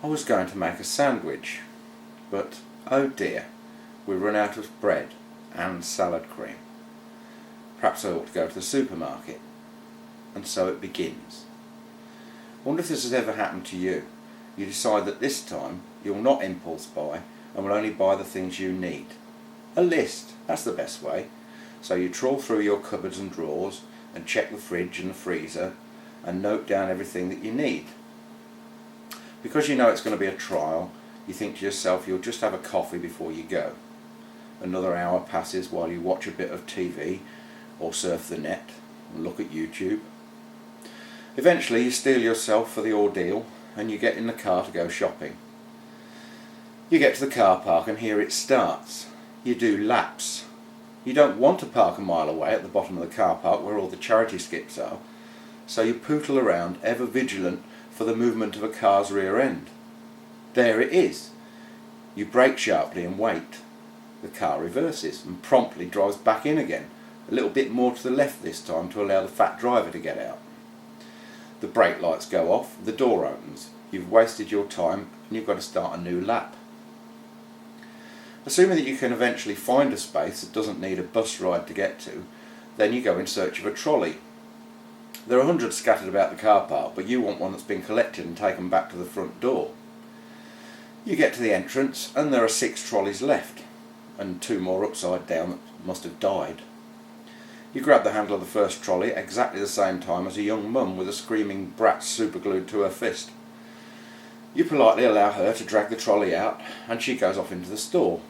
I was going to make a sandwich, but oh dear, we run out of bread and salad cream. Perhaps I ought to go to the supermarket. And so it begins. I wonder if this has ever happened to you. You decide that this time you'll not impulse buy and will only buy the things you need. A list, that's the best way. So you trawl through your cupboards and drawers and check the fridge and the freezer and note down everything that you need. Because you know it's going to be a trial, you think to yourself you'll just have a coffee before you go. Another hour passes while you watch a bit of TV or surf the net and look at YouTube. Eventually you steel yourself for the ordeal and you get in the car to go shopping. You get to the car park and here it starts. You do laps. You don't want to park a mile away at the bottom of the car park where all the charity skips are, so you pootle around ever vigilant for the movement of a car's rear end. There it is. You brake sharply and wait. The car reverses and promptly drives back in again, a little bit more to the left this time to allow the fat driver to get out. The brake lights go off, the door opens. You've wasted your time and you've got to start a new lap. Assuming that you can eventually find a space that doesn't need a bus ride to get to, then you go in search of a trolley. There are hundreds scattered about the car park, but you want one that's been collected and taken back to the front door. You get to the entrance and there are 6 trolleys left, and 2 more upside down that must have died. You grab the handle of the first trolley at exactly the same time as a young mum with a screaming brat superglued to her fist. You politely allow her to drag the trolley out and she goes off into the store.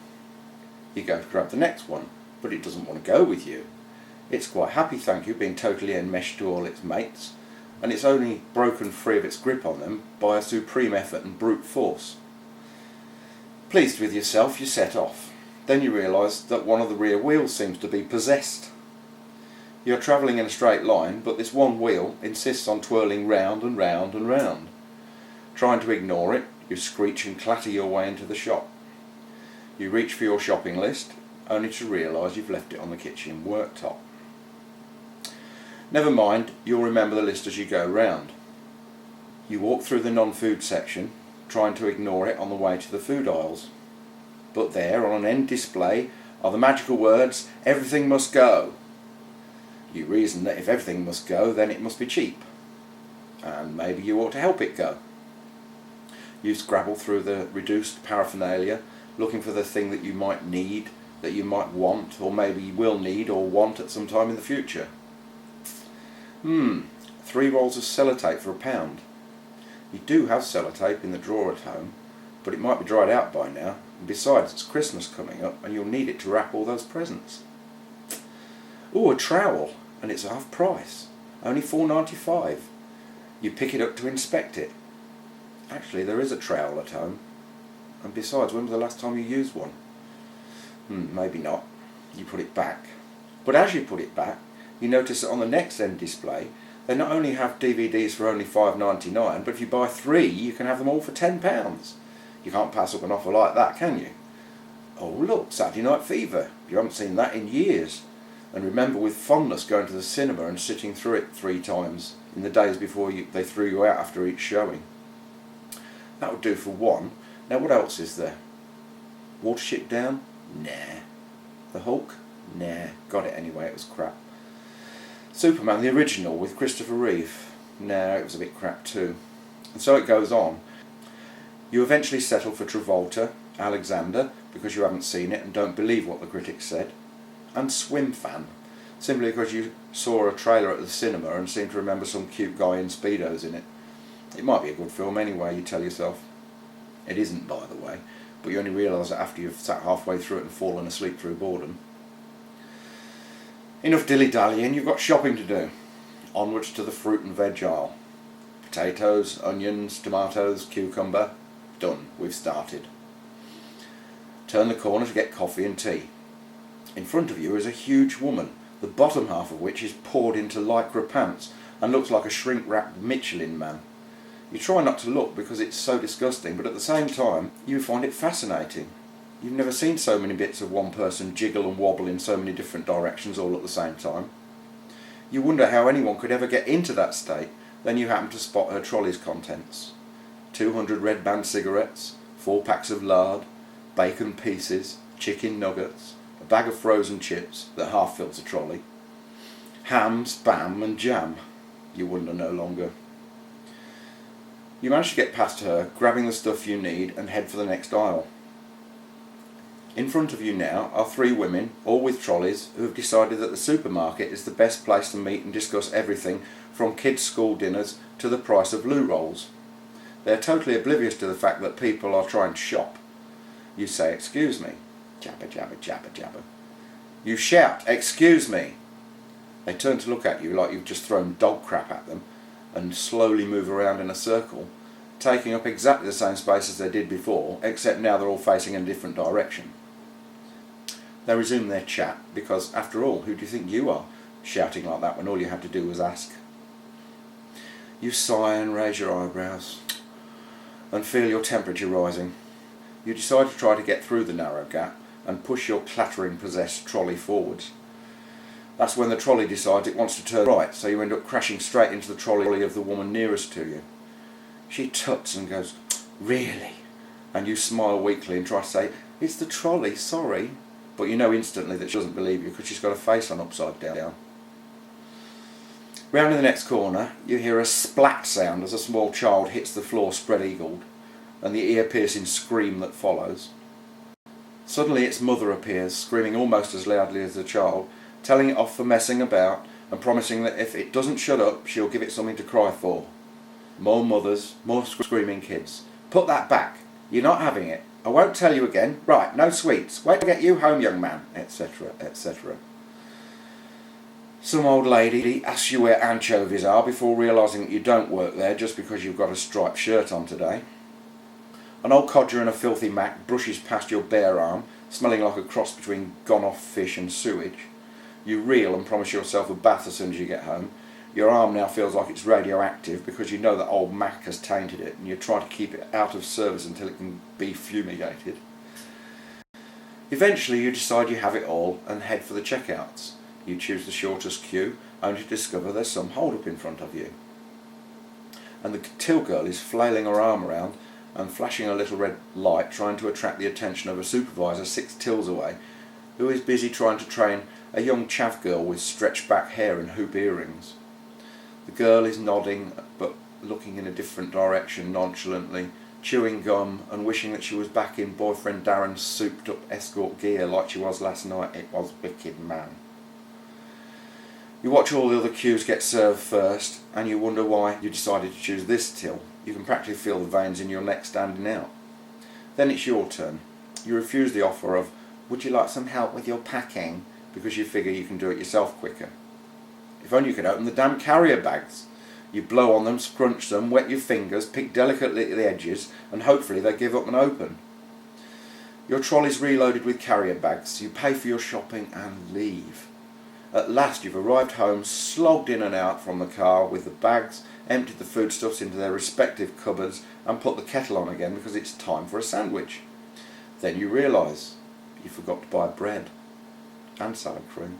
You go to grab the next one, but it doesn't want to go with you. It's quite happy, thank you, being totally enmeshed to all its mates, and it's only broken free of its grip on them by a supreme effort and brute force. Pleased with yourself, you set off. Then you realise that one of the rear wheels seems to be possessed. You're travelling in a straight line, but this one wheel insists on twirling round and round and round. Trying to ignore it, you screech and clatter your way into the shop. You reach for your shopping list, only to realise you've left it on the kitchen worktop. Never mind, you'll remember the list as you go round. You walk through the non-food section, trying to ignore it on the way to the food aisles. But there, on an end display, are the magical words, "Everything must go." You reason that if everything must go, then it must be cheap. And maybe you ought to help it go. You scrabble through the reduced paraphernalia, looking for the thing that you might need, that you might want, or maybe you will need or want at some time in the future. 3 rolls of sellotape for £1. You do have sellotape in the drawer at home, but it might be dried out by now, and besides it's Christmas coming up and you'll need it to wrap all those presents. Ooh, a trowel, and it's half price, only £4.95. You pick it up to inspect it. Actually, there is a trowel at home, and besides, when was the last time you used one? Maybe not. You put it back. But as you put it back, you notice that on the next end display, they not only have DVDs for only £5.99, but if you buy 3, you can have them all for £10. You can't pass up an offer like that, can you? Oh look, Saturday Night Fever. You haven't seen that in years. And remember with fondness going to the cinema and sitting through it 3 times in the days before they threw you out after each showing. That would do for 1. Now what else is there? Watership Down? Nah. The Hulk? Nah. Got it anyway, it was crap. Superman, the original, with Christopher Reeve? No, it was a bit crap too. And so it goes on. You eventually settle for Travolta, Alexander, because you haven't seen it and don't believe what the critics said, and Swim Fan, simply because you saw a trailer at the cinema and seem to remember some cute guy in Speedos in it. It might be a good film anyway, you tell yourself. It isn't, by the way, but you only realise that after you've sat halfway through it and fallen asleep through boredom. Enough dilly-dallying, you've got shopping to do. Onwards to the fruit and veg aisle. Potatoes, onions, tomatoes, cucumber. Done, we've started. Turn the corner to get coffee and tea. In front of you is a huge woman, the bottom half of which is poured into lycra pants and looks like a shrink-wrapped Michelin man. You try not to look because it's so disgusting, but at the same time you find it fascinating. You've never seen so many bits of one person jiggle and wobble in so many different directions all at the same time. You wonder how anyone could ever get into that state, then you happen to spot her trolley's contents. 200 red band cigarettes, 4 packs of lard, bacon pieces, chicken nuggets, a bag of frozen chips that half fills a trolley, ham, spam and jam. You wonder no longer. You manage to get past her, grabbing the stuff you need and head for the next aisle. In front of you now are 3 women, all with trolleys, who have decided that the supermarket is the best place to meet and discuss everything from kids' school dinners to the price of loo rolls. They are totally oblivious to the fact that people are trying to shop. You say, "Excuse me." Jabber, jabber, jabber, jabber. You shout, "Excuse me." They turn to look at you like you've just thrown dog crap at them and slowly move around in a circle, taking up exactly the same space as they did before, except now they're all facing in a different direction. They resume their chat because, after all, who do you think you are, shouting like that when all you had to do was ask? You sigh and raise your eyebrows and feel your temperature rising. You decide to try to get through the narrow gap and push your clattering possessed trolley forwards. That's when the trolley decides it wants to turn right, so you end up crashing straight into the trolley of the woman nearest to you. She tuts and goes, "Really?" And you smile weakly and try to say, "It's the trolley, sorry." But you know instantly that she doesn't believe you because she's got a face on upside down. Round in the next corner, you hear a splat sound as a small child hits the floor spread-eagled, and the ear-piercing scream that follows. Suddenly its mother appears, screaming almost as loudly as the child, telling it off for messing about and promising that if it doesn't shut up, she'll give it something to cry for. More mothers, more screaming kids. "Put that back. You're not having it. I won't tell you again. Right, no sweets. Wait to get you home, young man," etc., etc. Some old lady asks you where anchovies are before realising that you don't work there just because you've got a striped shirt on today. An old codger in a filthy mac brushes past your bare arm, smelling like a cross between gone-off fish and sewage. You reel and promise yourself a bath as soon as you get home. Your arm now feels like it's radioactive because you know that old Mac has tainted it, and you try to keep it out of service until it can be fumigated. Eventually you decide you have it all and head for the checkouts. You choose the shortest queue, only to discover there's some hold-up in front of you. And the till girl is flailing her arm around and flashing a little red light, trying to attract the attention of a supervisor 6 tills away, who is busy trying to train a young chav girl with stretched back hair and hoop earrings. The girl is nodding but looking in a different direction nonchalantly, chewing gum and wishing that she was back in boyfriend Darren's souped up escort gear like she was last night. It was wicked, man. You watch all the other queues get served first and you wonder why you decided to choose this till. You can practically feel the veins in your neck standing out. Then it's your turn. You refuse the offer of, "Would you like some help with your packing?" because you figure you can do it yourself quicker. If only you could open the damn carrier bags. You blow on them, scrunch them, wet your fingers, pick delicately at the edges, and hopefully they give up and open. Your trolley's reloaded with carrier bags. You pay for your shopping and leave. At last you've arrived home, slogged in and out from the car with the bags, emptied the foodstuffs into their respective cupboards, and put the kettle on again because it's time for a sandwich. Then you realise you forgot to buy bread and salad cream.